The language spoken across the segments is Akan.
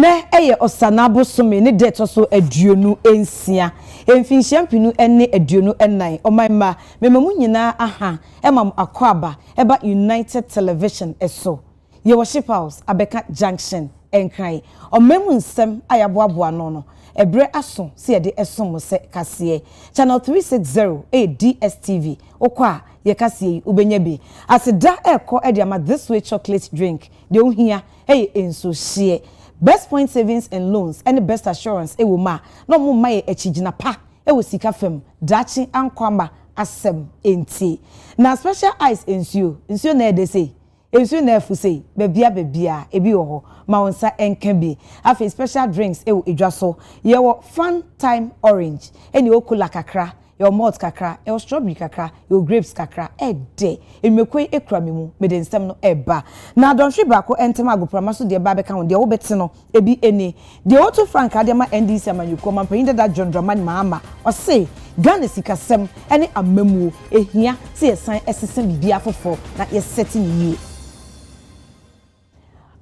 ne eye osanabo some ne deto so aduonu ensia emfinhyampinu ene aduonu enan omanma memamu nyina aha emam akwaba eba United Television eso ye worship house abeka junction enkran omemu nsem ayaboaboa no ebre aso se ye de esom se kase channel 360 DSTV okwa ye kase ubenya bi aseda eko ediama this way chocolate drink de ohia enso hie best point savings and loans and the best assurance ewo ma no mo ma ye echigina pa ewo sika fam dachi ankwama asem enti na special ice ensio na ede sei ensio na afu sei bebia ebi wo ho ma wonsa enka bi afi special drinks ewo edwaso ye wo fun time orange eni okula kakra your malt kakra your strawberry kakra your grapes kakra ede emekwe ekura memu mede nsem no eba na donhwe brako entem agoprama so de ba beka ho de wo bete no ebi ene de oto frank ade ma NDC amanyuko mampanyinde da John Dramani Mahama o say Ghana sikasem ene amamuo ehia se yesan esesen bibia fofo na yeseti ni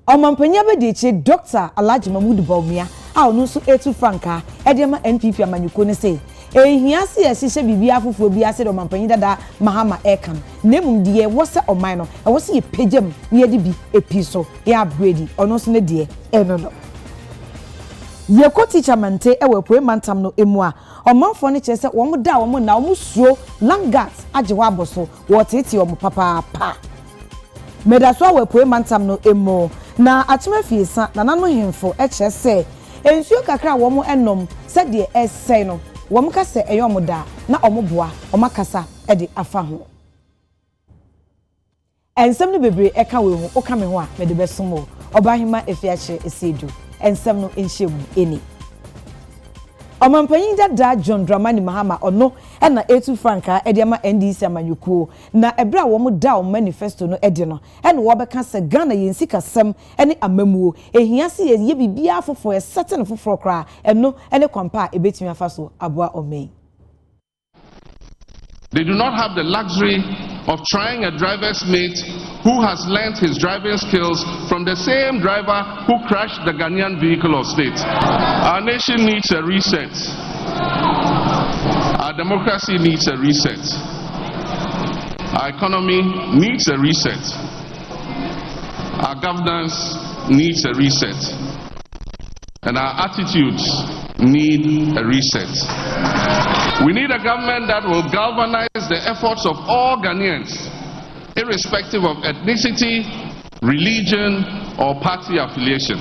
omampanya be de che Dr. Alhaji Mahmoud Bawumia a onu so etu franka ede ma NPP amanyuko ne say ehia se yesise bibia fofo bia se do mampanyinde da Mahama ekam nemum de wo se oman no e wo se ye pejam ye de bi episo ya upgrade onu so ne de eno no ye ko teacher mante e we poe mantam no emu a omanfo ne chese wo mo da wo mo na wo mo suo langat age wa boso wo tete wo mo papa medaso we poe mantam no emu na atuma fiesa na nano hemfo e chese ensuo kakra wo mo enom se de esei no wo mo kase eyo da na omoboa omakasa e de afa ho ensem no bebre e ka we ho o ka me ho a me de besomo obahima efiache esedu ensem no enhyemu eni omampanyinda da John Dramani Mahama ono na etu franka ediama NDC amanyuko na ebra wo mu da o manifesto no edi no ene wo beka se Ghana yensi kasem ene amamuo ehia se ye bibia fofo e certain foforo kra eno ene kwampa ebetimi afaso aboa omei. They do not have the luxury of trying a driver's mate who has learnt his driving skills from the same driver who crashed the Ghanaian vehicle of state. Our nation needs a reset. Our democracy needs a reset. Our economy needs a reset. Our governance needs a reset. And our attitudes need a reset. We need a government that will galvanize the efforts of all Ghanaians, irrespective of ethnicity, religion, or party affiliation.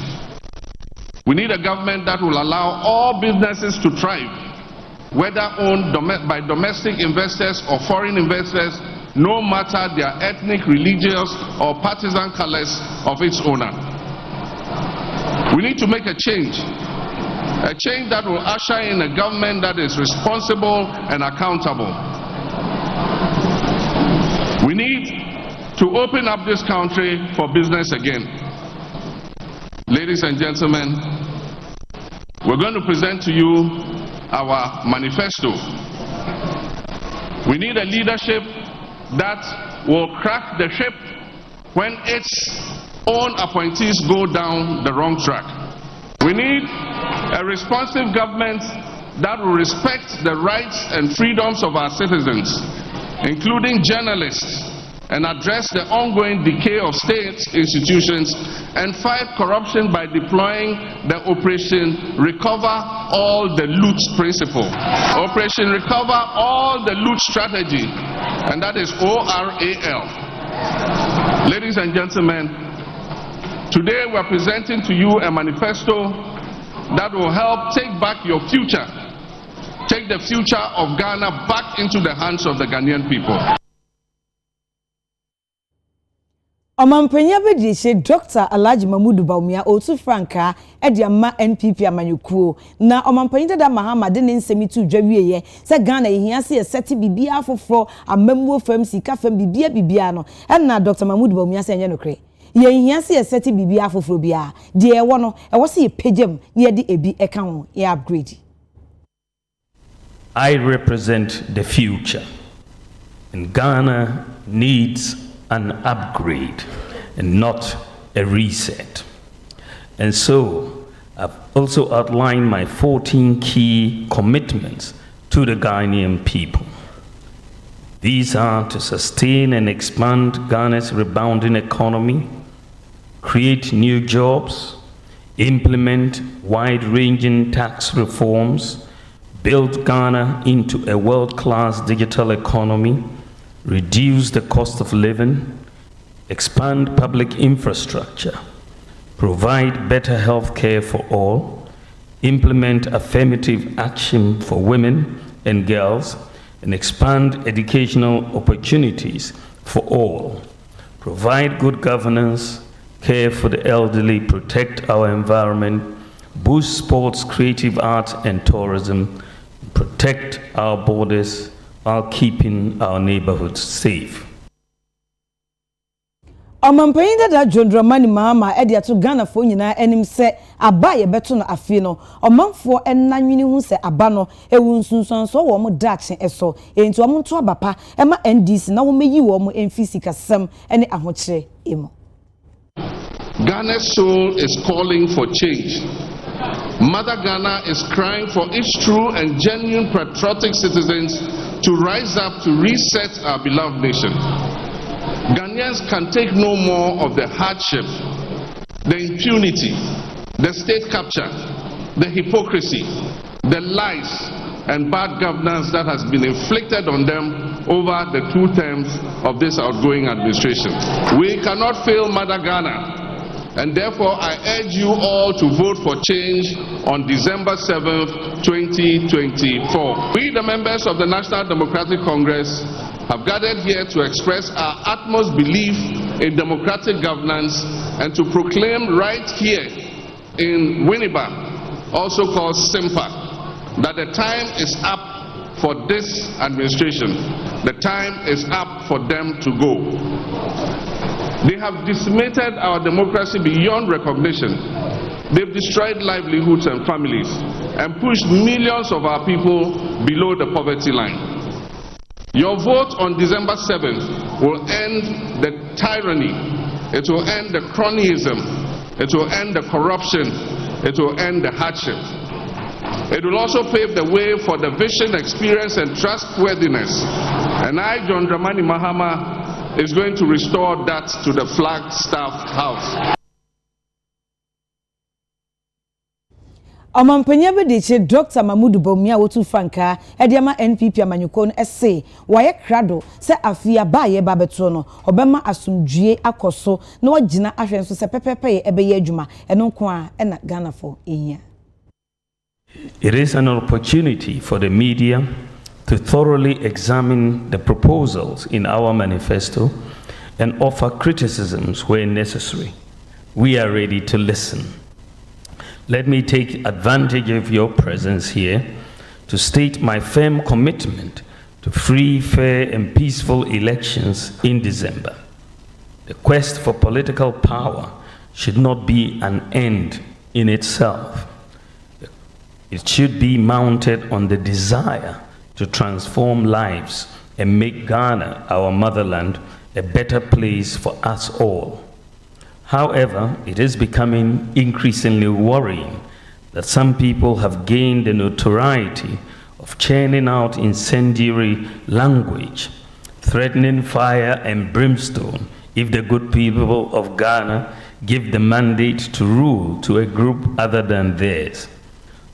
We need a government that will allow all businesses to thrive, whether owned by domestic investors or foreign investors, no matter their ethnic, religious, or partisan colors of its owner. We need to make a change that will usher in a government that is responsible and accountable. We need to open up this country for business again. Ladies and gentlemen, we're going to present to you our manifesto. We need a leadership that will crack the ship when its own appointees go down the wrong track. We need a responsive government that will respect the rights and freedoms of our citizens, including journalists, and address the ongoing decay of state institutions and fight corruption by deploying the Operation Recover All the Loot principle. Operation Recover All the Loot strategy, and that is ORAL. Ladies and gentlemen, today we are presenting to you a manifesto that will help take back your future, take the future of Ghana back into the hands of the Ghanaian people. Omampanya bedishe Dr. Alhaji Mahmoud Bawumia otu franka ediama NPP amanyukuo na omampanyida da Mahama de ne nsemi tu dwawieye se Ghana ehia se yeseti bibia afoforo amamuo fam sika fam bibia no na Dr. Mahmoud Bawumia se enye nokre ye ehia se yeseti bibia afoforo bia de ewo no ewo se ye pejam ye de ebi eka ho ye upgrade. I represent the future, and Ghana needs an upgrade and not a reset. And so I've also outlined my 14 key commitments to the Ghanaian people. These are to sustain and expand Ghana's rebounding economy, create new jobs, implement wide-ranging tax reforms, build Ghana into a world-class digital economy, reduce the cost of living, expand public infrastructure, provide better health care for all, implement affirmative action for women and girls, and expand educational opportunities for all, provide good governance, care for the elderly, protect our environment, boost sports, creative arts, and tourism, protect our borders while keeping our neighborhoods safe. Omampanyin dada John Dramani Mahama e de ato Ghana fo nyina enim se aba ye beto no afi no omanfo enanwini hu se aba no ewu nsunsun so wo mo daakye eso enti wo mo to abapa e ma NDC na wo meyi wo mo emfisi kasem ene ahokire emo. Ghana's soul is calling for change. Mother Ghana is crying for its true and genuine patriotic citizens to rise up to reset our beloved nation. Ghanaians can take no more of the hardship, the impunity, the state capture, the hypocrisy, the lies and bad governance that has been inflicted on them over the 2 terms of this outgoing administration. We cannot fail Mother Ghana. And therefore, I urge you all to vote for change on December 7th, 2024. We, the members of the National Democratic Congress, have gathered here to express our utmost belief in democratic governance and to proclaim right here in Winneba, also called SIMPA, that the time is up for this administration. The time is up for them to go. They have decimated our democracy beyond recognition. They've destroyed livelihoods and families and pushed millions of our people below the poverty line. Your vote on December 7th will end the tyranny. It will end the cronyism. It will end the corruption. It will end the hardship. It will also pave the way for the vision, experience, and trustworthiness. And I, John Dramani Mahama, is going to restore that to the Flagstaff House. Omampanya bedeche Dr. Mahmoud Bawumia wotu franka ediama NPP amanyuko no ese waye krado se afia ba ye ba beto no obema asumdue akoso na wagina ahwenso se pepepe ebeye adwuma eno nko a na Ghana for ehia. It is an opportunity for the media to thoroughly examine the proposals in our manifesto and offer criticisms where necessary. We are ready to listen. Let me take advantage of your presence here to state my firm commitment to free, fair, and peaceful elections in December. The quest for political power should not be an end in itself. It should be mounted on the desire to transform lives and make Ghana, our motherland, a better place for us all. However, it is becoming increasingly worrying that some people have gained the notoriety of churning out incendiary language, threatening fire and brimstone if the good people of Ghana give the mandate to rule to a group other than theirs.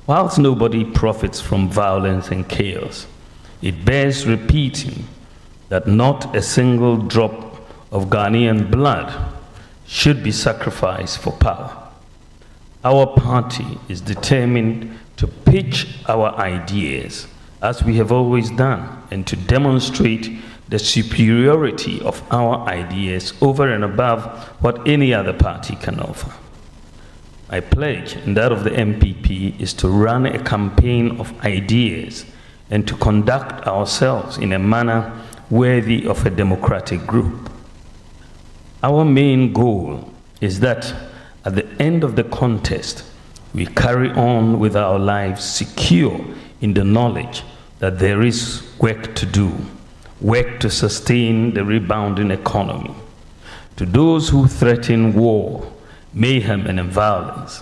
Whilst nobody profits from violence and chaos, it bears repeating that not a single drop of Ghanaian blood should be sacrificed for power. Our party is determined to pitch our ideas, as we have always done, and to demonstrate the superiority of our ideas over and above what any other party can offer. My pledge, and that of the MPP, is to run a campaign of ideas and to conduct ourselves in a manner worthy of a democratic group. Our main goal is that at the end of the contest, we carry on with our lives secure in the knowledge that there is work to do, work to sustain the rebounding economy. To those who threaten war, mayhem, and violence,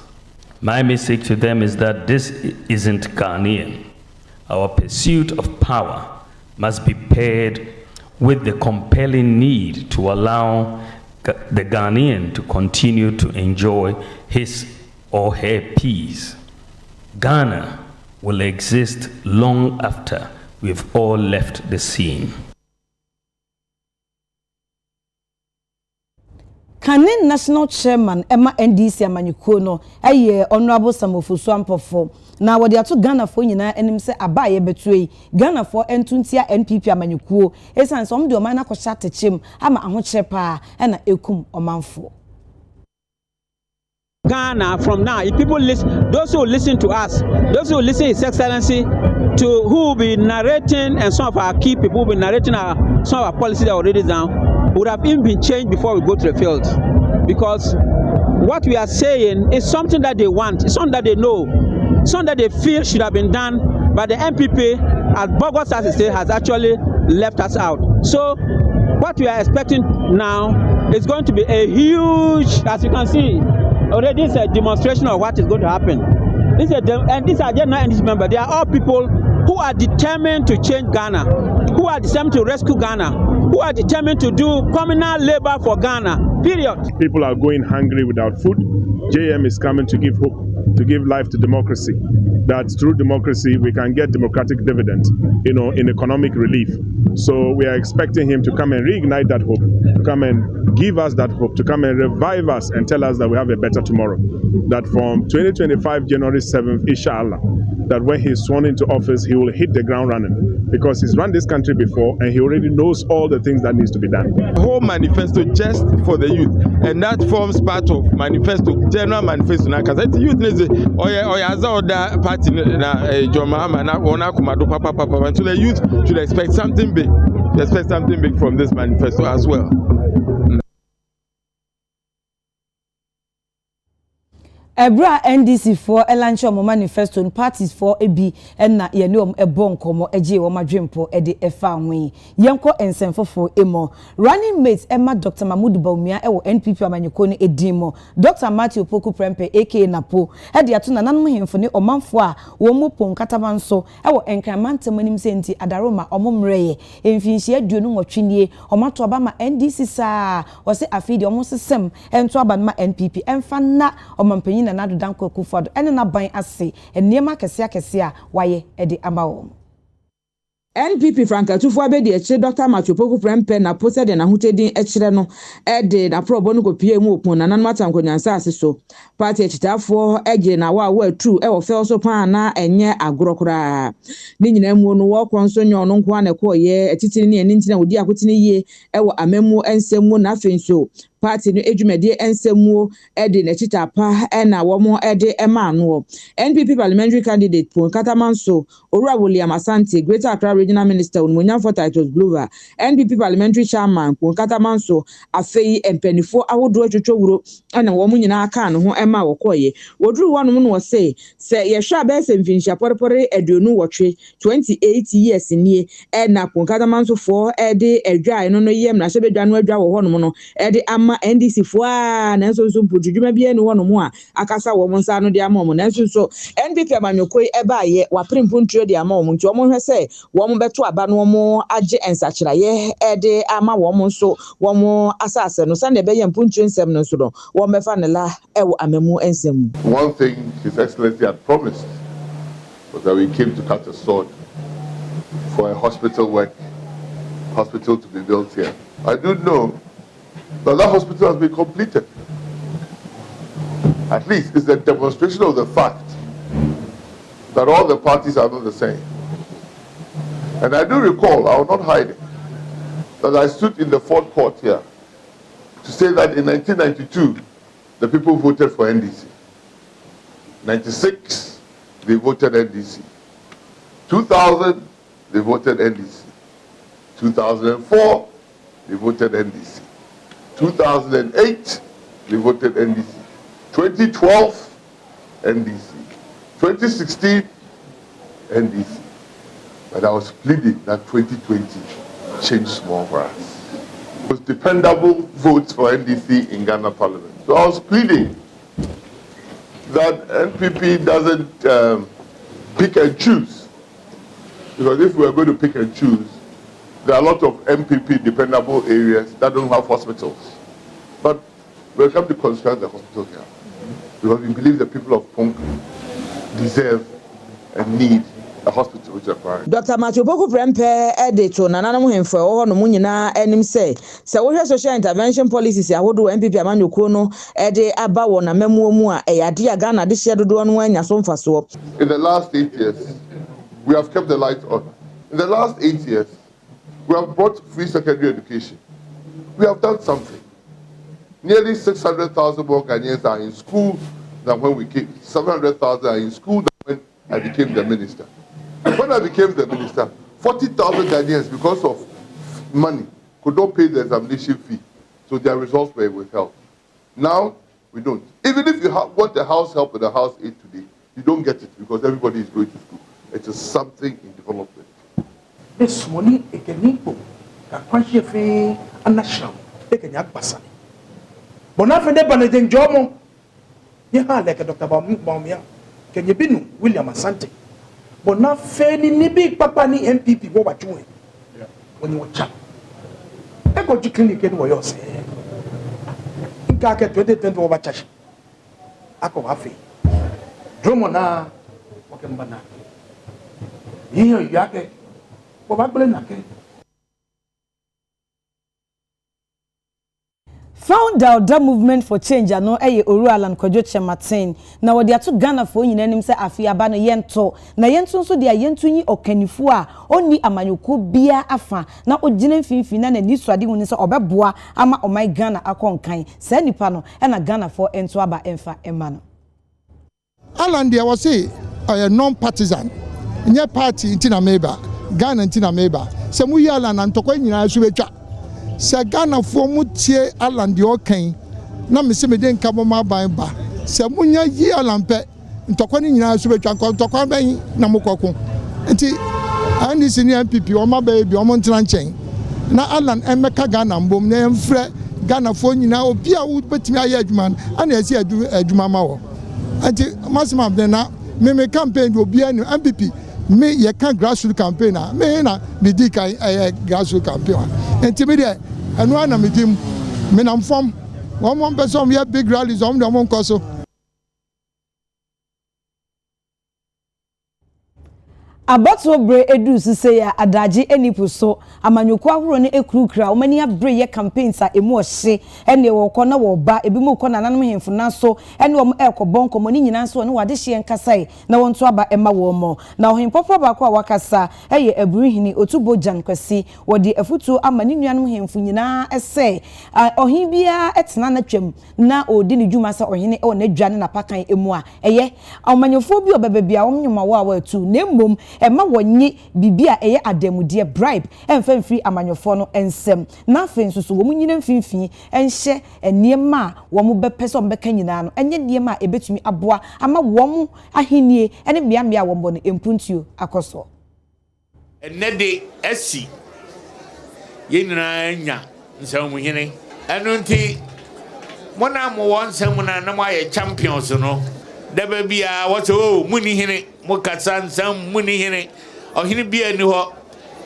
My message to them is that this isn't Ghanaian. Our pursuit of power must be paired with the compelling need to allow the Ghanaian to continue to enjoy his or her peace. Ghana will exist long after we've all left the scene. Kanin National Chairman Emma NDC Amanyuko no Honorable Samofosu Ampofo na wodi ato Ghana for nyina enim se abaye betue Ghana for entuntia NPP Amanyuko esan som de o man na kwhya techem ama ahokyere pa na ekum omanfo. Ghana from now, if people listen, those who listen to us, those who listen His Excellency, to who will be narrating, and some of our key people will be narrating some of our policies that are already down, would have even been changed before we go to the field. Because what we are saying is something that they want, it's something that they know, something that they feel should have been done, but the MPP, as bogus as it is, has actually left us out. So what we are expecting now is going to be a huge, as you can see, already it's a demonstration of what is going to happen. And these are just not NDC members. They are all people who are determined to change Ghana, who are determined to rescue Ghana, who are determined to do communal labor for Ghana, period. People are going hungry without food. JM is coming to give hope, to give life to democracy. That through democracy we can get democratic dividends, in economic relief. So we are expecting him to come and reignite that hope, to come and give us that hope, to come and revive us and tell us that we have a better tomorrow. That from 2025 January 7th, inshallah, that when he's sworn into office, he will hit the ground running, because he's run this country before and he already knows all the things that needs to be done. The whole manifesto just for the youth, and that forms part of manifesto, general manifesto. Because the youth needs the party John Mahama, so the youth should expect something big. Expect something big from this manifesto as well. Ebra NDC for elancho mo manifesto parties for ebi na ye ne ebonkomo eje wo madwempo e de efa hwen yenko ensemfofo emo running mate Emma Dr. Mahmoud Baumia e wo NPP amanyeko ne edimo Dr. Matthew Poku Prempe aka Napo e de ato nanan hemfo ne omanfo a wo mo pon katabanso e wo enkramantem anim senti adaroma omomreye emfinhie aduonu nwotwenie omato aba ma NDC sa wo se afidi omo sesem ento aba ma NPP emfa na omampanyin na nado danko kufodo ene na ban ase enema kese a waye ede amawo NPP Franka tufo abedi eche Dr. Matthew Poku Prempe na pose de na hutedin echire no ede na probo no kopie mu opon na nanmata nkonyansa ase so party echitafo eje na wa true e wo fel so pan na enye agorokora ni nyina mu no wo konso nyo no nko na ekoye etitiri ne enti na wodi akotini ye e wo amemu ensemu na afenso party no edwumede ensemu ede na chitapa na wo mo ede ema no NPP parliamentary candidate Pon Katamanso Owura William Asante Greater Accra Regional Minister Unmunya for titles Glover NPP parliamentary chairman Pon Katamanso afei empanifo ahodo atwotwowuro na wo mo nyina aka no ho ema wokoye woduru wonom no se yehwa be se mfinhia porepore aduonu wotwe 28 years nie na Pon Katamanso for ede adwae no yem na hyebedwa no adwa wo honom no ede ama NDC fo a na nso mpodwuma bia ne wonom a akasa wo mo nsa no de ama mo na nso NPP amanyokoi eba ye waprempu ntro de ama wo nti wo hwe se wo mo beto aba no mo age ensachiraye ede ama wo mo nso wo mo asase no sande be ye mpuntro nsem no nso no wo mefa ne la ewo amemu ensem. One thing His Excellency had promised was that we came to cut a sword for a hospital to be built here. I do know that hospital has been completed. At least it's a demonstration of the fact that all the parties are not the same. And I do recall, I will not hide it, that I stood in the fourth court here to say that in 1992, the people voted for NDC. 96, they voted NDC. 2000, they voted NDC. 2004, they voted NDC. 2008, they voted NDC. 2012, NDC. 2016, NDC. But I was pleading that 2020 changed small for us. It was dependable votes for NDC in Ghana Parliament. So I was pleading that NPP doesn't pick and choose. Because if we are going to pick and choose, there are a lot of MPP dependable areas that don't have hospitals. But we'll come to construct the hospital here. Because we believe the people of Punk deserve and need a hospital which are required. Dr. Matthew Poku Prempe editor Nana Muhemfo ho no munyina enim say we social intervention policies ahodo MPP amanyoko no de aba wo na mamuo mu a eyade aga na de hye dodo no anya so mfaso. In the last 8 years, we have kept the lights on. In the last 8 years, we have brought free secondary education. We have done something. Nearly 600,000 more Ghanaians are in school than when we came. 700,000 are in school than when I became the minister. When I became the minister, 40,000 Ghanaians, because of money, could not pay the examination fee, so their results were withheld. Now, we don't. Even if you want the house help with the house aid today, you don't get it because everybody is going to school. It is something in development. This money, it can equal. A quantity of a national, they can have Basani. But not for the Banatan Jomo. You are like a Dr. Baumia. Can you be William Asante? But not fairly ni big papa ni MPP what were doing when you were chat. I got you clinic in what you say. In Kaka 2020 over Chash. I go happy. Dromona, walking banana. Here you are. Found out that movement for change ano eye Orualan Kojo Chematin na wodi ato Ghana fo nyina nim se afia ba no yento na yento nso de yento nyi okanifu a oni amanyoko bia afa na ogina mfimfini na ni suade hu ni se obeboa ama omai Ghana akonkan sa nipa no e na Ghana fo ento aba emfa ema no Alan dia was say a non-partisan nye party intina meba Ghana intina meba se mu yala na ntokwa nyina so betwa se Ghana fo mu tie Alan de okan na me se me den ka boma ban ba se mu nya yi Alan pe ntokwa ni nyina so betwa ntokwa ban na mukoko nti ani sini MPP o ma ba bi o mo ntina nchen na Alan emeka Ghana mbom na emfre Ghana fo nyina obi a wo betimi aye adwuma ana esi adwuma ma wo nti masima de na me campaign do obi ani MPP me ye can grassroots campaign na me na Midday kan grassroots campaign enti me de anu ana me dim me na mfom one person we big rallies on the mon koso Abato bre edu sise ya adaje enipu so amanyoko ahoro ne ekurukura omani abre ye campaigns a emu ohye ene wo kɔ na wo ba ebi mu kɔ na nanom hemfo na so ene wo ekɔbɔ nkɔmɔ ni nyina so ne wade hye nkasai na won to aba ema wo mo na ohempopro ba ko a wakasa eye aburuhini otubo jan kwasi wode afutu amani nuanom hemfo nyina ese ohin bia etena na twam na odi ne dwuma sa ohene e na dwane na pakan emu a eye amanyofo bi obebe bia wo nyoma wo a watu na mmom Emma wonyi bibia eye ademude bribe emfamfiri amanyofo no ensem na afen so wo munyina mfimfini enhye eniema wo mu bepese ombeka nyina no enye niema ebetumi aboa ama wo mu ahenie ene miamia wo mbo no empuntuo akoso enede esi yenina nya nsem muhene enu nti mona mo won nsem na na mo aye champions no deba bia what oh muni hene mo katsa nsam muni hene ohene bia ni ho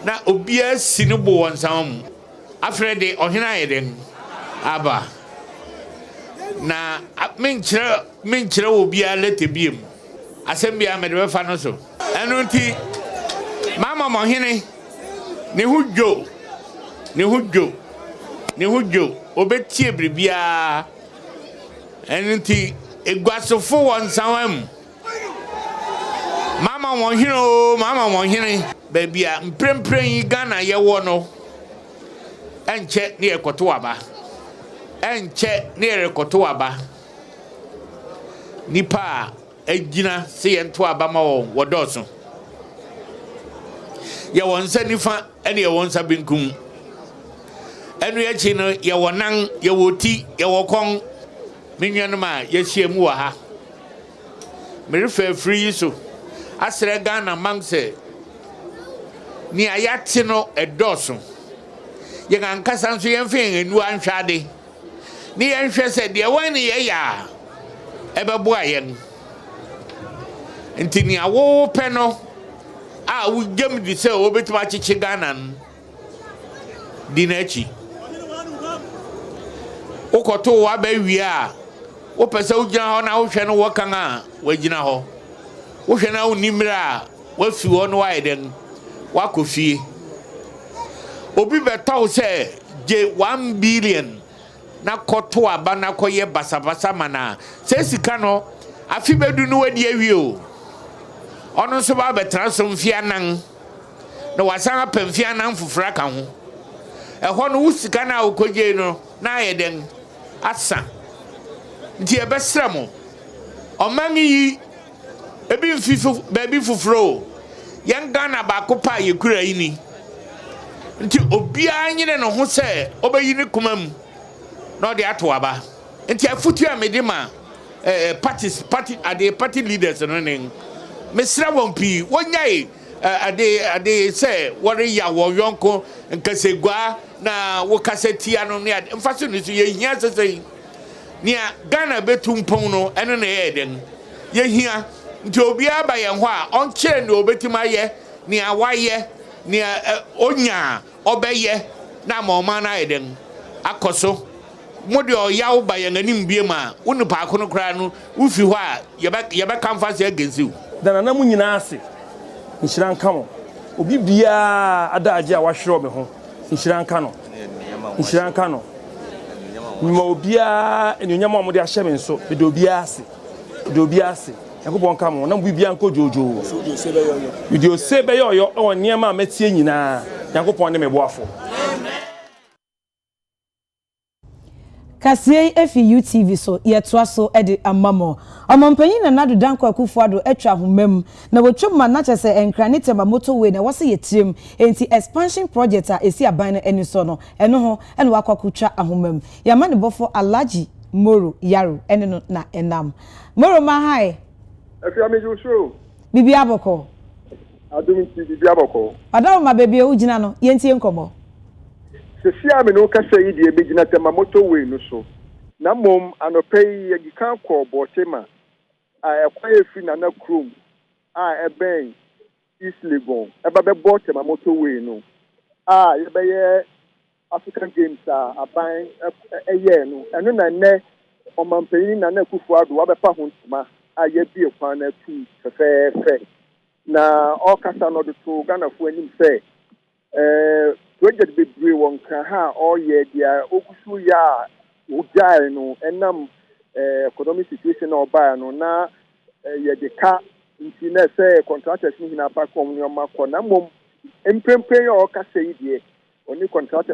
na obia sinu bo won nsam afrede ohene ayeden aba na menkyere obia lete biem asem bia me de fa no so enu nti mama mo hene ne hudjo obetie bribia enu nti egwasofo won nsam mama won hino baby a mprempren yi Ghana ye wo no enche ne ekoto aba nipa agina se yento aba ma wo doso ye won sa nifa ene ye won sa benkum enu ye chi no ye wonan ye woti ye wokon minyanuma ye hiemu wa ha merefa free so asere Ghana mangse ni ayate no edoso ye gankasa nso ye mfen enu anhwade ni ye nhwe se de wani ye ya ebebo ayen nti ni awo pɛ no a wo gem di sɛ wo betima chichi Ghana no di na chi wo kɔto wa ba wi a wo pɛ sɛ wo gyina hɔ na wo hwɛ no wo kan a wo gyina hɔ wo hwɛ na wo nimra a wo fi hɔ no wa yɛden wa kɔ fie obi bɛtɔw sɛ je 1 billion na kɔto aba na kɔyɛ basabasa mana sɛ sika no afi bedu no wadi awie o ɔno nso ba bɛtra so mfia nan na wasan apɛ mfia nan fofora ka ho ɛhɔ no wo sika na wokɔgye no na yɛden asa nti ɛbɛsrɛ mo ɔman yi ebi mfi baabi foforo yɛn Ghana baako pa yɛkura yi ni nti obiara nyere no ho sɛ ɔbɛyi ne kuma mu na ɔde ato aba nti afutu a mede ma party leaders no ne mesra wɔn pii wɔnyai ade sɛ wɔreya wɔ yɔnko nkasegua na wɔkasatia no ne mfa so ne so yɛhia sɛsɛ nea Ghana betu mpɔn no ɛno na ɛyɛ den yɛhia nti obiara ba yɛn hɔ a ɔnkyerɛ ne obetim ayɛ nea wayɛ nea onya ɔbɛyɛ na ma ɔman na ayɛ den akɔ so mo de ɔyaw ba yɛn anim bie ma wo ne paako no kra no wo fi hɔ a yɛbɛka mfa sɛ agensiw dana na mu nyinaa ase nhyira nka mo obi bia adagye a wahwerɛ me ho nhyira nka no nhyira nka no nyuma obia enyonyam a mo de ahyɛ me nso de obia ase yakobɔ nka mo na mo bia nko jojo video se be yoyo o nneɛma a metie nyinaa yakobɔ ne me boafo Kasie efi UTV so yetoa so edi amamo omampanyin na nadu danko akufuado atwa homam na wotwom ma na kyese enkra ne tema motorway na wose yetirem enti expansion project a esi aban na eni so no eno ho ene wakakutwa ahomam yama ne bofo Alaji Moro Yaro ene no na enam Moro ma hai efi ameju show bibi aboko adum ti bibi aboko adawo ma bebe o gina no yentie nkomo Sefia me no kasa yi de begina tema motorway no so na mom anopei yagika ko bochema a ekwaye fi na krom a eben East Legon eba be bochema motorway no a yebeye African Games a aban eye no eno na ne omampanyin na Kufuado wa be pa hontuma a ye bi ekwan na tu fefefe na o kasa no do to Ghana fu anim se project be brave one can ha all year dia ogusu ya ujai no enam economic situation or buy no na ye de ka nti na say contractors ni na pa kom ni ma ko na mom empempe yo ka say die oni contractor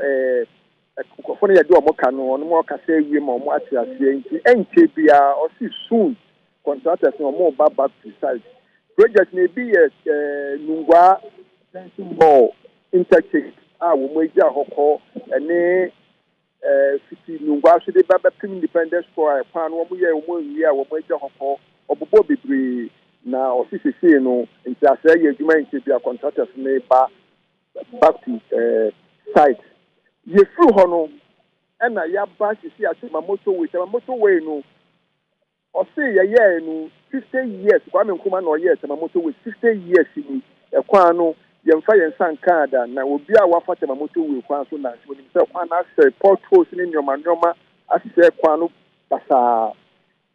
ko ye de o mo ka no ono mo ka say wie mo ati ase nti enche bia o si soon contractors no mo back to site project may be nungwa more interchange wo mo eja hokọ ene fiti nungwa so de baba pim independence square pan wo mo ye wo mo wi a wo mo eja hokọ obobo bebre na office no nti ase ye adwuma nti bia contractors me back to site ye fru ho no ena ya ba sisi atema motorway no o say ye no 50 years kwa me nkuma na o ye atema motorway 50 years ni ekwan no yemfa yensan kada na obi a wafata motorway kwan so na so nim se kwan na se potholes ni nyoma asese kwan no basa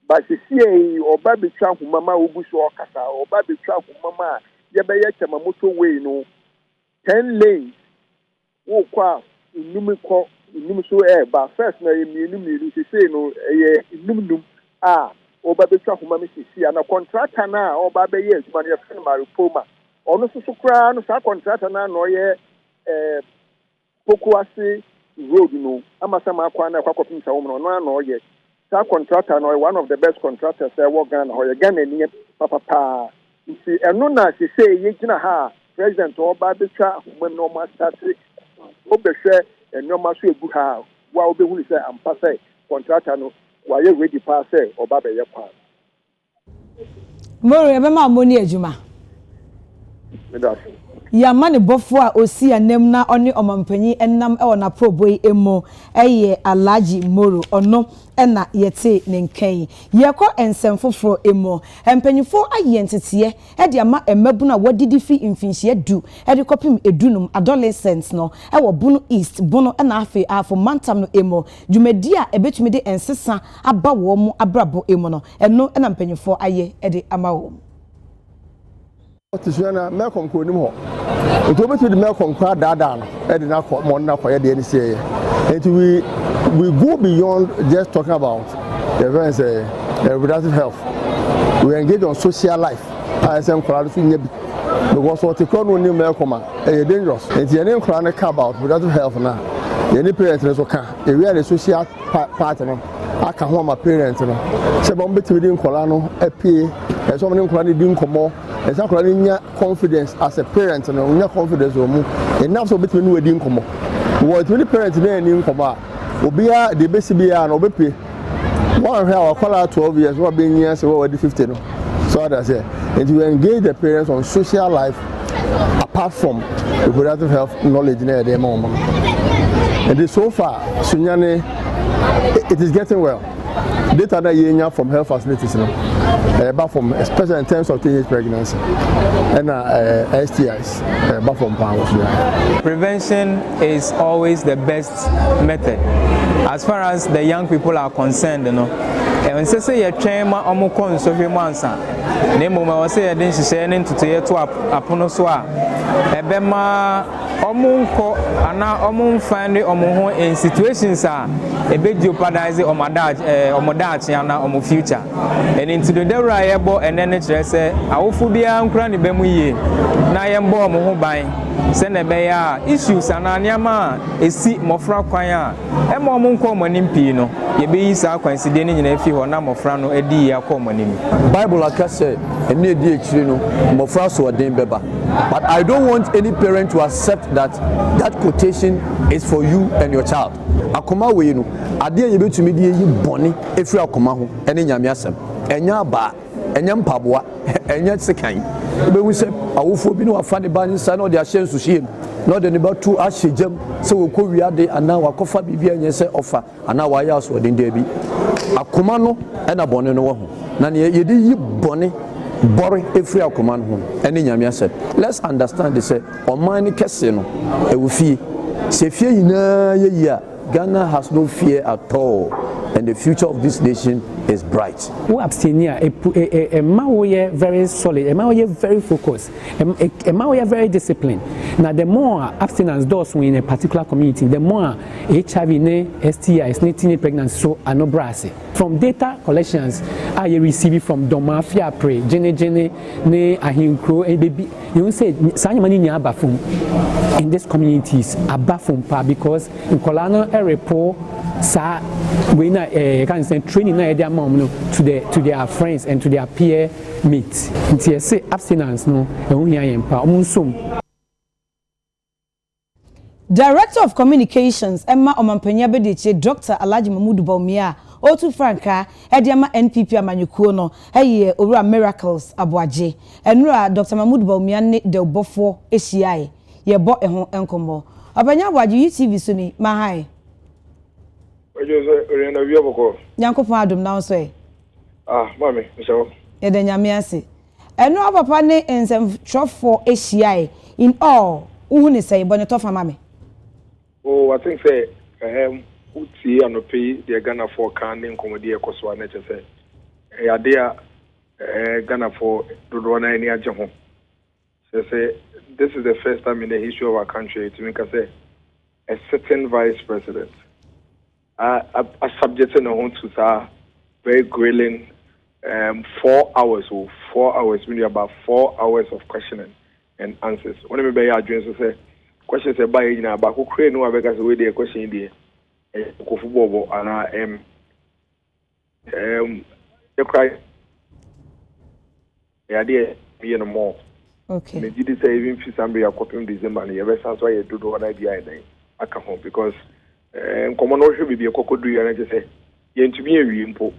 ba sisi oba betwa homama obuso okasa oba betwa homama ye be ye tema motorway no 10 lanes wo kwa inum so ba first na ye mienu sisi no ye inum a oba betwa homama sisi na contractor na oba be ye adwuma no ye fe Maripoma ono so kra no sa contractor na no ye Pokuase road no amasama akwa na akwa kopim sa wo no no ye sa contractor no one of the best contractors e wo Ghana ho ye Ghana ni papa nti eno na se ye gina ha president oba betwa homam no ma start obehwe enoma so egu ha wa obehu ni se ampa se contractor no wa ye ready pa se oba be ye kwa Moro ebe ma mo ni ejuma ya mane bofo a osi anem na oni omampanyi enam e wona proboi emo eye Alhaji Moro ono ena yete ne nkan yekọ ensemfoforo emo empanyifo ayentete e de ama emabu na wadidi fi mfinhie du e de kopim edunum adolescents no e wo bunu east bunu ena afi afo mantam no emo dwumadi a ebetumi de ensesa aba wo mu abrabo emo no eno ena mpanyifo aye e de ama wo Tisuana Malcolm Konim ho. It over to the Malcolm crowd down. Edina Mona for the NCA. And we go beyond just talking about the reproductive health. We engage on social life. As I'm because what the crowd new Malcolm is dangerous. And the name crowd about reproductive health now. Any parents also can. A real social partner. I can hold my parents. So I'm between Colano, a P, and so many crowd doing come and some confidence as a parent and no confidence or more enough so between we didn't come what many parents then come obia the basic be an obepe one how call 12 years what being years or 15 so that's it and to engage the parents on social life apart from reproductive health knowledge near their mom and so far Sunyane it is getting well data that you from health facilities but from especially in terms of teenage pregnancy and STIs but from power. Prevention is always the best method as far as the young people are concerned, you know. And say you train ma omo kon so hwe mansa na mo ma say den hye ne ntutu ye to apono so a ebe ma omo nko ana omo mfande omo ho in situations a ebe jeopardize omo daach ana omo future and into the dewra ye bo ene ne kire say awofu bia nkura ne be mu yie na ye mbo omo ho ban se na be ya issues ana niama esi mofra kwan a e mo omo nko omo nimpi no ye be yi sa kwanside ne nyina fi ho na mofra no edi ya ko omo nim Bible akase ene edi ekire no mofra so odin beba but I don't want any parent to accept that quotation is for you and your child akoma we no ade ye betumi de yi bone efiri akoma ho ene nyame asem enya ba enya mpaboa enya sekan be wu se awofo bi no afa ne ba nsa na de ahye nsuhie no de ne ba tu ahye jam se wo ko wiade ana wakofa bibia nye se ofa ana wa ya so den da bi akoma no ena bone no wo ho na ne ye de yi bone bore efiri akoma no ho ene nyame asem let's understand this oman kese no e wo fie se fie yina ye yi a Ghana has no fear at all, and the future of this nation is bright. We abstainia, a man very solid, a man very focused, a man very disciplined. Now, the more abstinence does in a particular community, the more HIV, STIs, teenage pregnancy, so are no brassy. From data collections, I receive from Doma, Fiapre, Jene, Ne, Ahinkro, a baby. You say, Sanyamani Bafum in these communities are Bafum because in Colana, a report, sa we na can say training na their mom to their friends and to their peer mates. Until say abstinence no Director of Communications Emma Omampanya Bediche Dr. Alhaji Mamudu Bawumia Otu Franka Ediama NPP amanyukuo no eye Owura Miracles Aboaje enura Dr. Mamudu Bawumia ne de obofo ehia ye bo ehon enkomo Obanya Aboaje UTV so ni mahai Yankopon adom na so e mami so ye de nyame ase eno papa ne ensem trofo ehia in all uhu ne say bonetofa mami I think say uti anope the Ghana for can nkomodi ekoso na che say ya dia Ghana for dodo na ani agye ho say this is the first time in the history of our country to make us say a certain vice president a subject no hon to sa very grilling 4 hours or 4 hours meaning about 4 hours of questioning and answers when me be ya adwen so say questions e ba yina ba ko kre no abeka so we dey question dey ko football ana the cry ya dey be no more okay me did say even fi December akopim December na ye be san so ye dodo na dia dey aka ho because komo no hwe bibie kokodu ya na say ye ntumi ewie mpo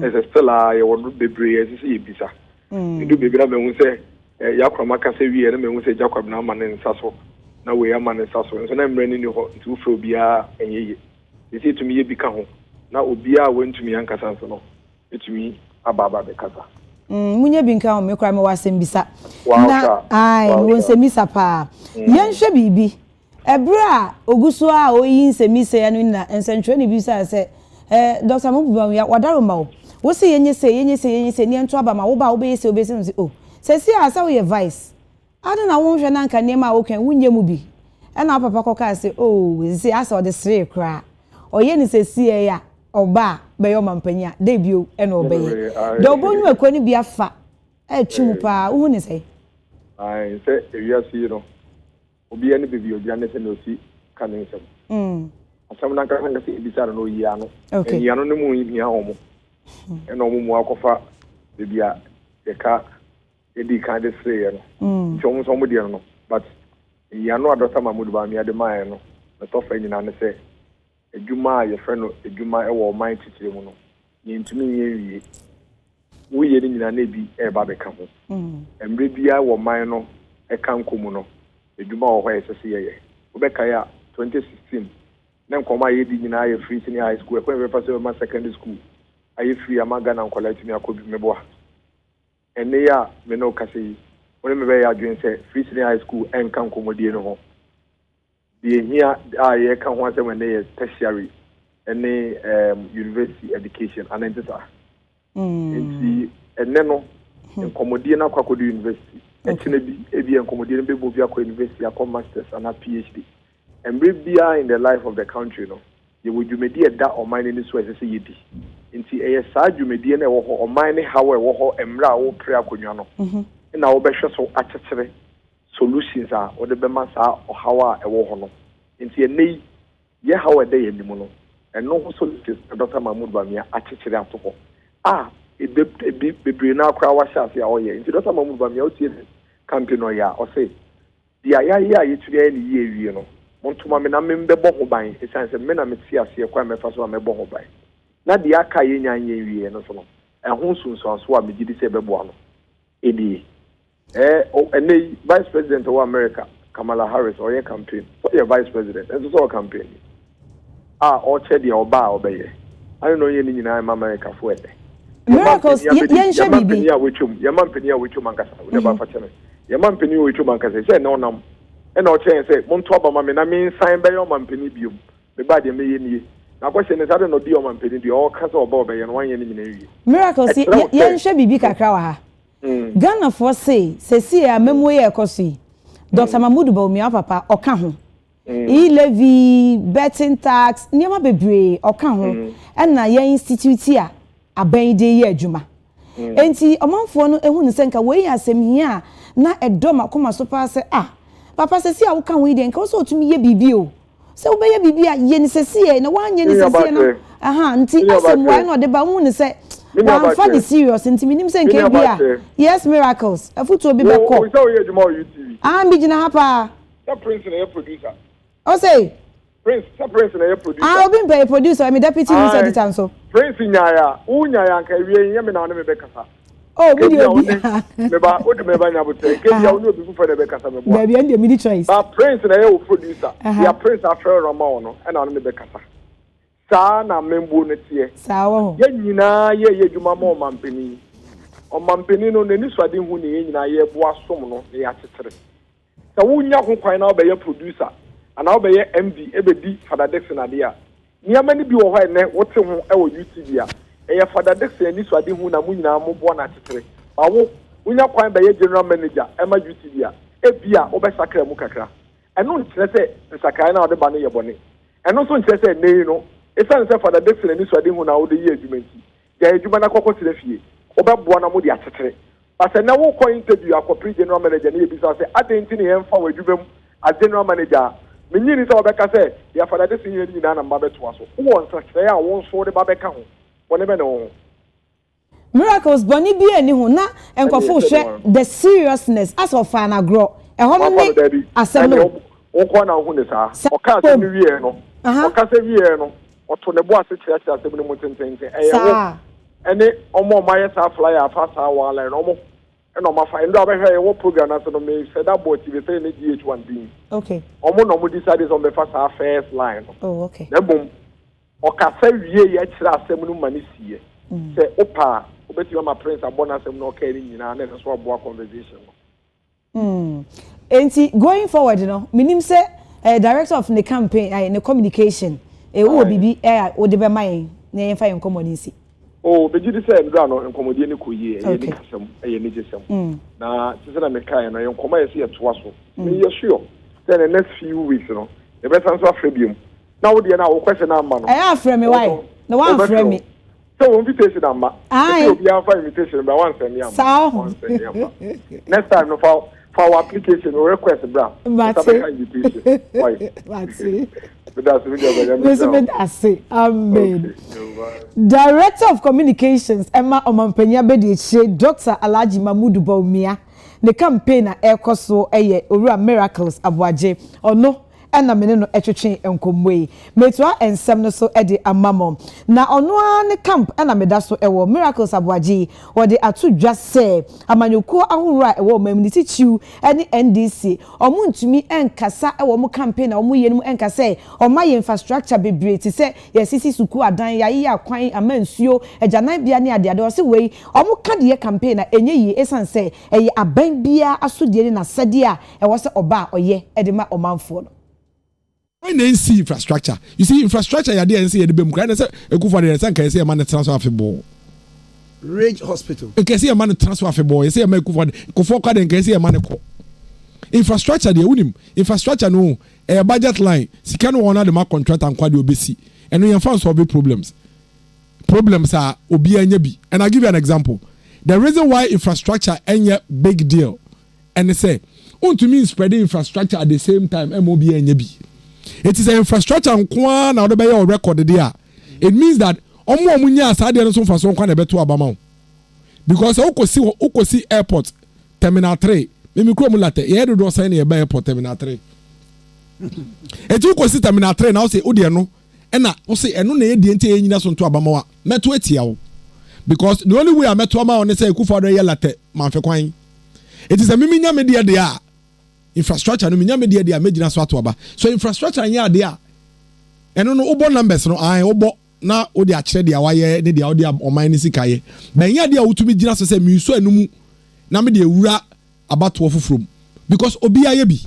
as still ye wodo bebre ye say ye bisa ndu bebre na me hu say yakrama ka se wie na me hu se Jacob na ama ne nsa so na we ama ne nsa so nso na mre ni ho nti wo fro bia enyeye isi tumi ye bi ka ho na obia wantumi ankasa nso no etumi ababa be kasa munye bi nka ho me kra me wasem bisa na ai won se misa pa yenhwe bibi ebra oguso a oyi nsemisa ya no na nsentwe ne bisa se Dr. Mububam ya wadaro ma wo se yenye se ne nto aba ma wo ba wo be se obese no se si asa wo ye vice ada na wo hwe na nka ne ma wo kan wunye mu bi e na papa koka se se asa o de sre kra oye ni se si ya oba be yo mampanya de bio e na obeye de obonyu akwani bi afa e twum pa wo ni se ai se ewia si no obi ani bibi obi ani se no si kanin sem asam na kan se bisa no yia no yia no mu yia omo e no mu akofa bibia de ka edi kan de sre no nchom so mo de no but yia no adota mamudu ba mi ade mai no na to fa nyina ne se edwuma ye fre no edwuma e wo man titire mu no yentumi ye wie wo ye ni nyina na bi e ba be ka ho emre bia wo man no e kan komu no edwuma wo hwa yesese ye wo be ka ya 2016 na nkoma ye di nyina ye free senior high school e kwa be pass ma secondary school aye free amaga na nkola timi akobi meboa ene ya me no ka sei woni me be ya adwen se free senior high school en kan komodie no ho the here I can want when they tertiary any university education and enter and then in Comodiana Kwakodu University and Ebi and Comodian Bebia University a masters and a PhD and be in the life of the country no you would you media that or mine in this way as a yeti into a side you mediana or mine how or emra or prayer kunyano and our best so actually solutions are or the bemas are or how are a war no into a nay ye how a day in the mono and no solutions Dr. Mahmoud Bamia actually after a be now crowd was or ye into Dr. Mahmoud Bamia campaign or ya or say the aya today any year you know montuma me na membe boho ban e sense me na me ti ase kwa me fa so me boho ban na de aka ye nya nya wie no so no ehun sunsun so a me gidi se bebo no edi ene vice president of America Kamala Harris or your campaign or your vice president and so campaign or chedi oba obeye I don't know ye ni nyina America for it miracles yen she bibi ya wechum ya mampeni ya wechum ankasa we ba fa chene ya mampeni wechum ankasa say no nam and I'll change say, Montoba, Mamma, mean sign by your mampany bium. The body may ye. Now, question is, I don't know the mampany, the all castle Bobby and 1 year in the miracles, yen shabby bika kawa. Ghana for say, a memoir cosi. Dr. Mahmoud Bawumia papa, or Cahu. E levy, betting tax, near my baby, or Cahu, and na ye institute here, a bay day year Juma. And see, among one, and wouldn't send away as him here, not a doma come so pass. Papa says, "I will come with you and also to me a BBO." So, be a BB, yen says, "No one yen says, auntie, why not the bamoon say, I'm funny serious, and Timmy saying, yes, miracles. A foot will be back. I'm beginning hapa. That prince and a producer. Oh, say, Prince and a producer. I'll be a producer. I'm a deputy minister at the Prince in Yaya, Unya, and Kayan, Yaman, and Rebecca. Oh, maybe I would say, for the Becca. Maybe I'm the military. But Prince and a producer, your Prince after Ramon, and on the Becca. Sana Membonetia. Sao, Yenina, ye, you mamma Mampini. On Mampinino, the Niswadin Huni, and I was someone, the artist. So, Unya who can now be a producer, and I'll be a MD, EBD for the Dexon idea. Near many be aware, what's our UTV. Eya Father Dexter ni so ade hu na mu nyina mo bo na tetere awo unya kwan be general manager ema UTV a bia obesakra mu kakra eno nkyere se nsakra na ode ba ne yebone eno so nkyere se nei no esan se Father Dexter ni so ade hu na ode ye adwumanti ya adwuma na kokko tire fie obebo na mo de atetere but na wo ko interview akopri general manager na yebisa se adenti ne yemfa wadwubam as general manager menyini se obeka se ya Father Dexter ni nyina na mbabeto aso wo nsakra ya wo so de babeka ho. Miracles boni bi ani ho na enkofo hwe the seriousness as of an agro e ho me asemo won na hu ne sa o ka se mi wie no o ka se wie no o to ne bo ase kira asemo ne mutentente e ye wo ene omo maye sa flyer afa sa wala no omo and on my find out what program as on me said about TV say DH1B. Okay. Omo decided on the first line. Oh, okay. Then boom. Okasa wie ya kira asem no mani sie. Say opa, obeti my prince abona asem no carry nyina na so aboa conversation. Enti going forward, you know, minim say director of the campaign in the communication, wo bibi wo de be mai na yen fa yen community. Oh, be jidi say ndra no nkomodie ne koyie e ne kasem e ne jesem. Na tise na me kai no yen koma yesi etoa so. Me ye sure say the next few weeks no, e be san so afrebium. Na wo de na wo question na ma no. Afre me why? No one afre me. So invitation amma. If you be for invitation, but once and yam. Next time no for our application or request bra. That's Amen. Director of Communications Emma Omampenya Bedi Dr. Alhaji Mahmoud Baumia. The campaign na ekoso eye Owura Miracles Abuaje ono ena mene no etwetwe enkomwe metwa ensem no so ede amamo na ono ne camp ena meda so ewo Miracles Abuaje wo de atudwa se amanyokuo ahoro ewo mamniti chiu ene NDC omuntumi enkasa ewo mu campaign na omu yenum enkasa omaye infrastructure bebre ti se yesisi suku adan yayi akwan amansuo ejanan bia ne ade o se wei omu kade campaign na enye yi esanse eye aban bia asodie na sade a ewo se oba oye edema omanfo no. When they see infrastructure, you see infrastructure ya dey say the bem kra na say ekufo dey say kan say e man transfer afebo range hospital e say e man transfer afebo e say e man ekufo kwa dey kan say e man ko infrastructure dey unim infrastructure no e budget line sika no wona dey ma contract and kwa dey obesi eno yen fan solve problems are obi anya bi. And I'll give you an example. The reason why infrastructure anya big deal and say to me spreading infrastructure at the same time MOB anya bi. It is an infrastructure nkwa na odebe your record there. It means that omo nya asade no so fa so nkwa na beto abama. Because okosi airport terminal 3. Me kro mu late ye do sign e ba airport terminal 3. Etu okosi terminal 3 na o say ode no e na o say eno na ye die nti enyina so nto abama wa. Meto etia wo. Because the only way I meto ama on say Akufo do ye late manfe kwan. It is a miminya media there. Infrastructure no minya media dia magina so ato aba so infrastructure anya ade a eno no obo numbers no obo na odi a kire dia waye ne dia odi oman ni sikaye ba nya dia wutumi gina so say mi so anumu na me dia wura abato ofufrom because obi aye bi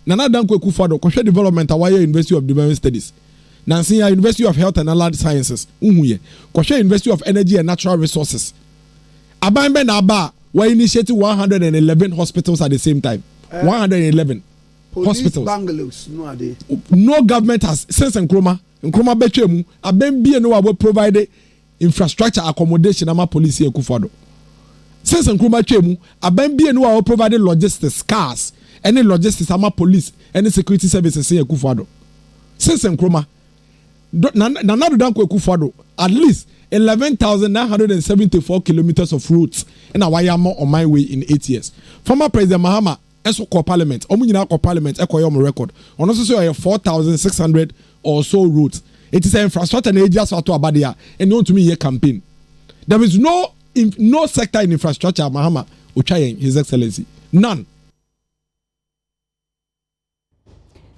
na danko Akufo do kohwe development awaye University of Development Studies Nancy University of Health and Allied Sciences uhuye kohwe University of Energy and Natural Resources aban be na aba we initiate 111 hospitals at the same time. 111 hospitals. Bungalows, no government has since Nkrumah betwemu abembie no we provide infrastructure accommodation ama police Akufo do. Since Nkrumah twemu abembie no we provide logistics cars any logistics ama police any security services Akufo do. Since Nkrumah na danko Akufo do at least 11,974 kilometers of routes in Awayama on my way in 8 years. Former President Mahama eso call parliament omunyina call parliament ekoyom record ono so say 4,600 or so routes. It is an infrastructure na ejia so to abadia and want to me here campaign. There is no sector in infrastructure Mahama Ochayen His Excellency, none.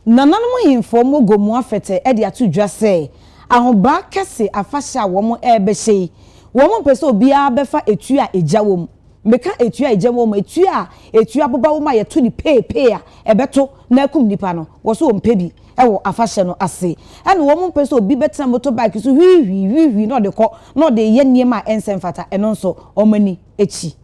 Nananum informo go mu afete e de atudwa say ahoba kese afahya wo mo ebehye wo mo pese obi a befa etu a eja wo mu meka etu a eja wo mu etu aboba wo ma ye to ni pepe a ebeto na akum nipa no wo so mpe bi ewo afahye no ase ene wo mo pese obi betena motorbike so hwi no de ko no de ye niema ensem fata eno nso omani echi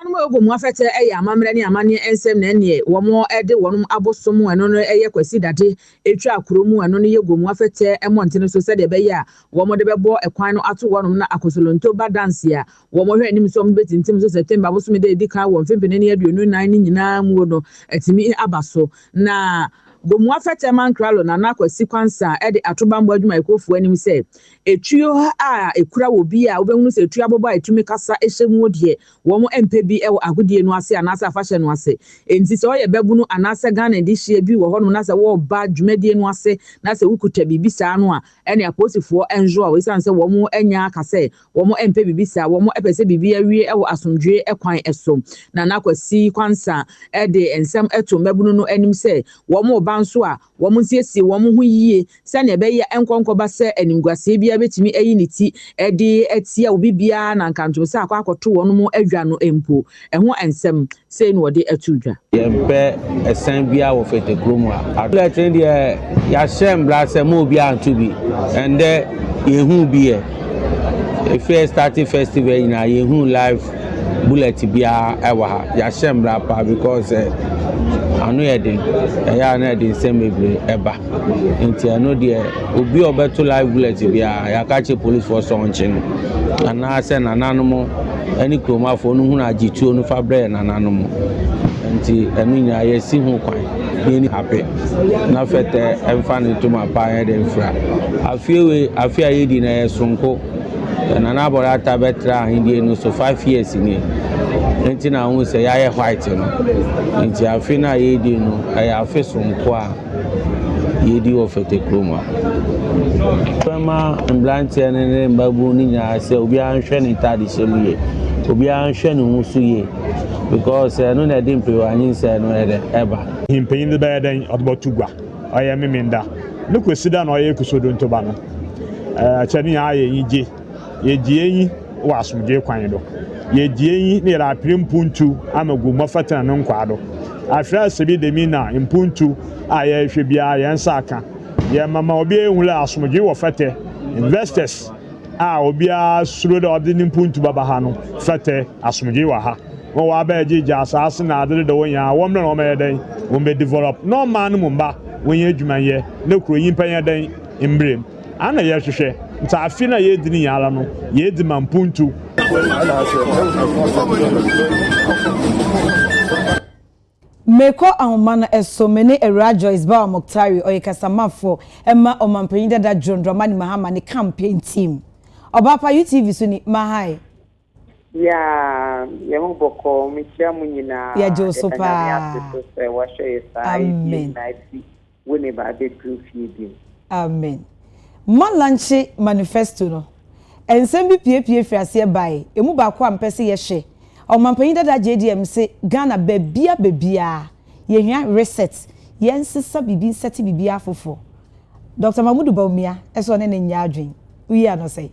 Anuma ogo mu afete amamre ni amane ensem na ne wo mo ede wonum abosom eno no kwasi dade etwa akromu eno no yego mu afete emonte so se de be ya wo mo de bebo ekwan no ato wonum na akosolonto ba dance ya wo mo hwe anim so mo betintim so September abosom de edi kan wo mfempene ne aduonu nan ni nyina mu no etimi abaso na bomu afete man kralo na nakwasi kwansa e de atobambo adwuma ekofu anim se etuo a ekura wo bi a obehunu se etuo abobo a etumi kasa ehyemu odie wo mo empe bi e agodie no ase anasa afahye no ase enti se oye babunu anasa Ghana de hye bi wo hono na se wo ba dwumadie no ase na se wukuta bibisa no a ene aposifo enjo a we san se wo mo anya akase wo mo empe bibisa wo mo epese bibi awie e wo asomdwe ekwan eso na nakwasi kwansa e de ensem eto mabunu no anim se wo mo banso a wo mo siesie wo mo ho yie se na ebe ye enkonkoba se animguase bia betimi ayi ne ti e de etia obi bia na nkanto se akwakoto wo no mo adwa no empo eho ensem se no de atudwa yempe esen bia wo fete kromu a atletin de ya shem bra se mo bia antubi ende yehu bia e first starting festival ina yehu live bullet bia ewa ha ya shem bra pa because anu yedin ya na yedin semebre eba nti anu de obi obeto live bullet bia ya kache police force on chin ana se na nanumo ani kroma fo no hu na agituo no fabre na nanumo nti anu nya yesi hu kwan ni happy na fete emfa ne to ma pa ya de fra afia yedi na yesonko na na bora ta betra hindie no so 5 years ni nti na hu se ya ye white no nti afi na yedi no ya afi sonko a yedi ofete kroma kama mblantia ne mbabu ni nya se obi anhwe ne tadi semuye obi anhwe ne husuye because no na dem pe wanyin se no ede eba himpanyin de ba den odbotugwa oya memenda ne kwesida na oya kusodo ntoba no achani aye yije yejienyi wa asumje kwan do yejienyi ne ra primpuntu amagu mafata no nkwado afra sebi de mina impuntu aye hwe bia yensa aka ye mama obi ehula asumje wo fete investors obi asuro de odi impuntu baba ha no fete asumje wa ha wo wa ba eje asase na adede de wonya wo mre no me den wo be develop no man no mba wonya adwumaye na kuro yimpa ya den imbrem ana ye hwehwe nta afi na ye dini yala no ye di mampuntu Meko ahomana esomene Joyce Bawa Moktari oyekasamafo emma omampanyin dada John Dramani Mahama ne campaign team Obapa UTV suni mahai ya yemo boko michia munyina ya josopa amen woni ba de proof amen Malanche manifesto no ensem bi piepie fiase bae emu ba kwa mpese ye hye omampanyin dada JDM se Ghana bebia yehia reset yensesa bibi seti bibia fofo Dr. Mahmudu Bawumia eso ne nya adwen uyi ano say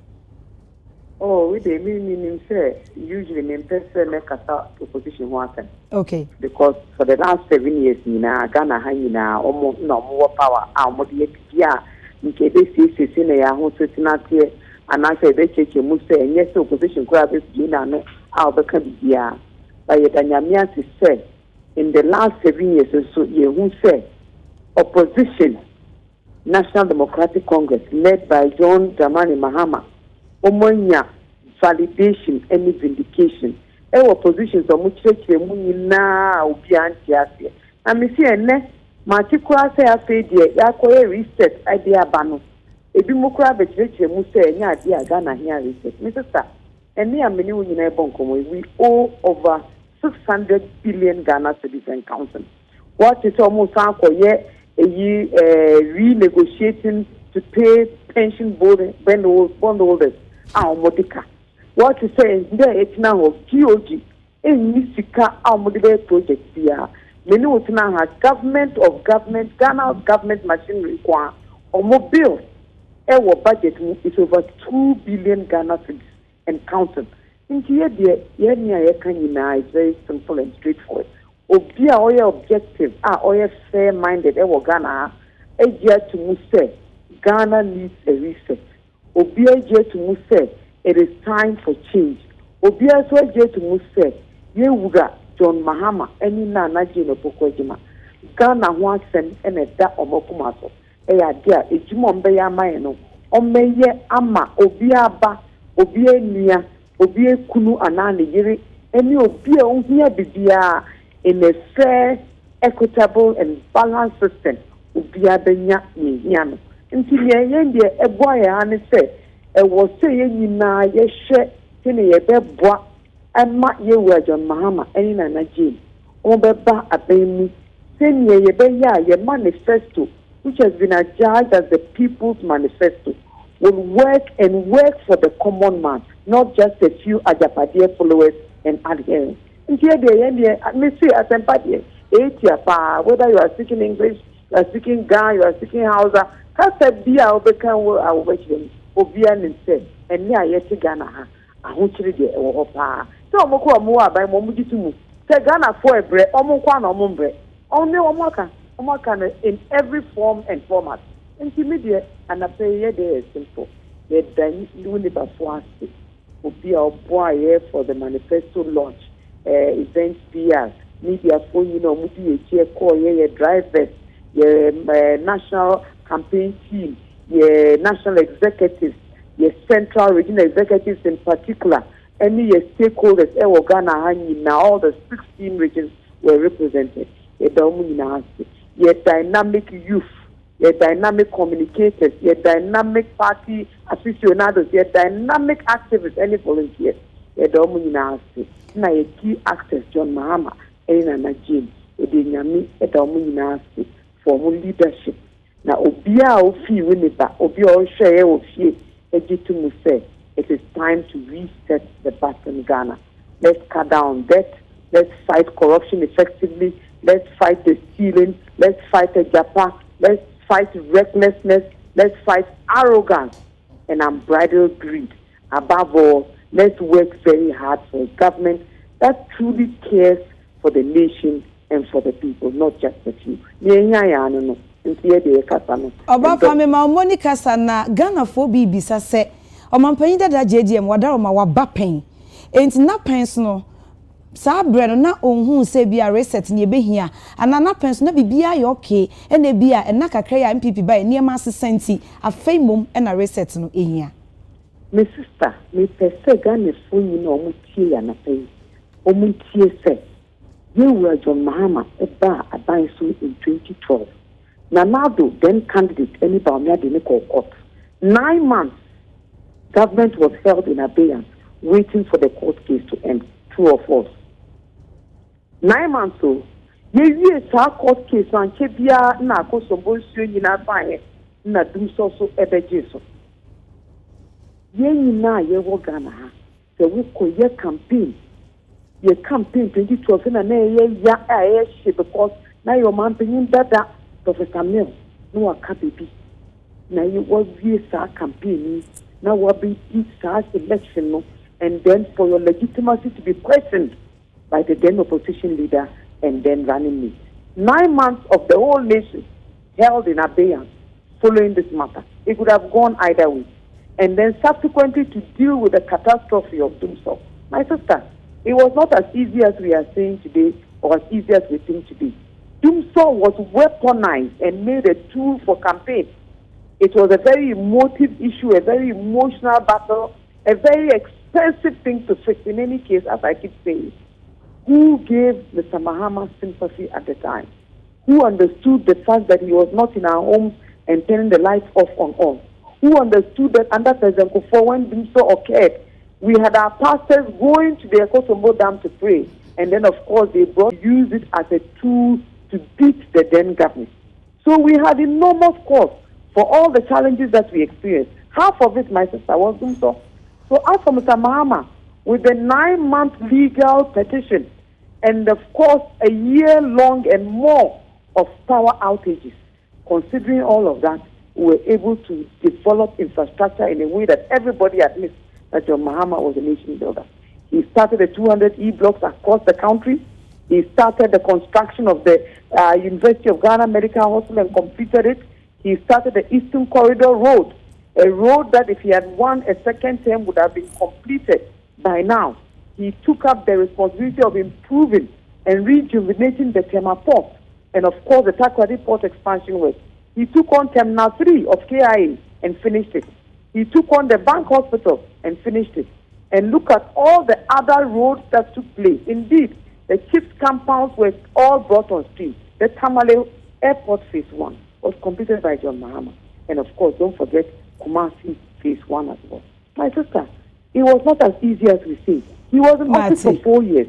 oh we dey mean say usually me person make kasa opposition ho asen okay because for the last 7 years na Ghana hanyina omo na omo power omo de bibia nke be sisi na ya ho setinate anase be cheche mu say enye say opposition kura be bi na no obeka bibia ba ye danyamia to say in the last 7 years so ye who say opposition National Democratic Congress led by John Dramani Mahama omonya validation and vindication opposition so much mu nyina obi antiase na me see ene ma tikura say afi de ya koye reset idea ba no ebi mu kura be chire mu say enya ade a Ghana here reset me sister ene ameni wo nyina ebonkomo we owe over 600 billion Ghana cedis counting what is almost akoye renegotiating to pay pension bondholders modika what is saying there it's now of GOG in Misika modika project here many would now have government Ghana government machinery kwa bill our budget is over 2 billion Ghana cedis and counting in here it's very simple and straightforward obia oya objective oya fair minded Ghana egia to mu say Ghana needs a reset obia egia to mu say it is time for change obia so egia to mu say ye wuga John Mahama eni na anaje no pokojima Ghana ho asem ene da omokuma so eya dia ejuma mbe ya amaye no omeye ama obia ba obia nia obia kunu anane yiri eni obia ohia bibia in a fair, equitable, and balanced system. obia benya nya no nti yen de ebo ya ane se e wo se nyina ye hwe tene ye beboa ama ye John Mahama eni na na Jane o beba abemu senior ye manifesto, which has been adjudged as the People's Manifesto, will work for the common man, not just a few Ajapadia followers and adherents. And here whether you are speaking English, you are speaking Ga, you are speaking Hausa, kasa bia obekan wo awobechim obia nse eni ayeti Ghana ha ahochiri de ewo pa so omoko omo aban mo mugitumu se Ghana for ebre omukwa na omombre only omaka in every form and format intermediate and appear there is simple the dan uniba for obia oboaye for the manifesto launch events PR media for mudi eche call ye drivers ye national campaign team ye national executives ye central regional executives in particular any stakeholders Ghana now all the 16 regions were represented ye dynamic youth ye dynamic communicators ye dynamic party aficionados ye dynamic activists any volunteers ye na ye key actors John Mahama ena na Jane edenyame for leadership na obia ofi winiba obia ohwe ofie ejitu say it is time to reset the battle in Ghana. Let's cut down debt, let's fight corruption effectively, let's fight the stealing, let's fight the japa, let's fight recklessness, let's fight arrogance and unbridled greed. Above all, let's work very hard for a government that truly cares for the nation and for the people, not just the few. Oba fami ma Monica sana Ghana fo bi bisa se omampanyi dada JDM wadaro ma wabapen enti na pens no sa bre na onhu se bia reset ne behia ana na pens na bibia ye okay ene bia ena kakra ya MPP ba ne ma asesenti afei mom ena reset no ehia me sister me pese Ghana fo nyina omutie ya na pen omutie se you John Mahama eba aban so in 2012 Nanado, then candidate, any Baumia de court. 9 months, government was held in abeyance, waiting for the court case to end. True or false? 9 months, so ye saw court case on Chebia, Nako, Sombosio, Yinabaye, Nadum so Ebejeso. Ye ye wo Ghana, the Wuko ye campaign. Ye campaign 2012, and ye because now your man being better. Professor Mill, no akabibi. Now you was sa campaign, now what be sa election, and then for your legitimacy to be questioned by the then opposition leader and then running mate. 9 months of the whole nation held in abeyance following this matter. It could have gone either way. And then subsequently to deal with the catastrophe of Doomsday. My sister, it was not as easy as we are saying today or as easy as we think today. Doomsday was weaponized and made a tool for campaign. It was a very emotive issue, a very emotional battle, a very expensive thing to fix in any case, as I keep saying. Who gave Mr. Mahama sympathy at the time? Who understood the fact that he was not in our homes and turning the lights off on all? Who understood that under President Kufuor, when Doomsday occurred, we had our pastors going to the Ekosombo Dam to pray, and then of course they used it as a tool to beat the then government. So we had enormous cause for all the challenges that we experienced. Half of it, my sister, was doing so. So as for Mr. Mahama, with the 9-month legal petition, and of course a year-long and more of power outages, considering all of that, we were able to develop infrastructure in a way that everybody admits that John Mahama was a nation builder. He started the 200 E-blocks across the country. He started the construction of the University of Ghana Medical Hospital and completed it. He started the Eastern Corridor Road, a road that if he had won a second term would have been completed by now. He took up the responsibility of improving and rejuvenating the Tema Port and of course the Takoradi Port expansion work. He took on Terminal 3 of KIA and finished it. He took on the Bank Hospital and finished it. And look at all the other roads that took place. Indeed, the chief's compounds were all brought on stream. The Tamale Airport Phase 1, was completed by John Mahama. And of course, don't forget Kumasi Phase 1 as well. My sister, it was not as easy as we say. He was in office for 4 years.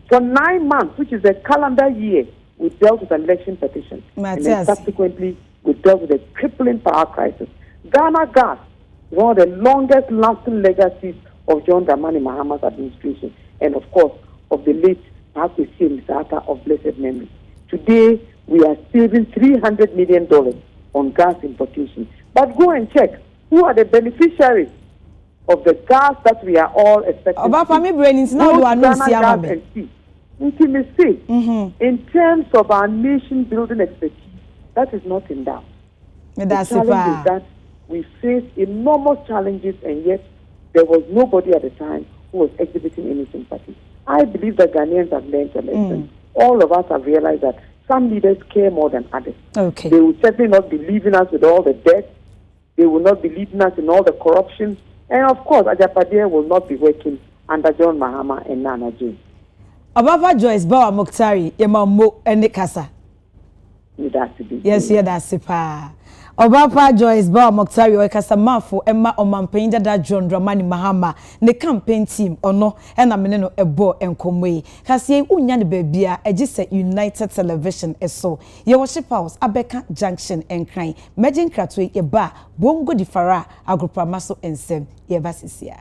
For 9 months, which is a calendar year, we dealt with an election petition. And then subsequently, we dealt with a crippling power crisis. Ghana Gas, one of the longest lasting legacies of John Dramani Mahama's administration, and of course, of the late Pakwesi Msata of blessed memory. Today, we are saving $300 million on gas importation. But go and check, who are the beneficiaries of the gas that we are all expecting? About family brain is not one intimacy. In terms of our nation building expertise, that is not in doubt. The challenge is that we face enormous challenges, and yet there was nobody at the time who was exhibiting any sympathy. I believe that Ghanaians have learned a lesson. All of us have realized that some leaders care more than others. Okay. They will certainly not be leaving us with all the debt. They will not be leading us in all the corruption. And of course, Ajapadia will not be working under John Mahama and Nana Jane. Ababa Joyce Bawa Moktari, Yema Mo and Nikasa. Yes, yeah, that's it. Obapa Joyce Bawa Moktari, Okasa Mafo, Emma Omampenda da John Dramani Mahama, the campaign team, or no, and a menino ebo and comwe. Kasi unyan bebia, a just United Television, so. Your worship house, Abeka Junction and Crime, Majin Kratwe, a bar, Bongo di Fara, Agrupa Maso and Sem, Yevasisia.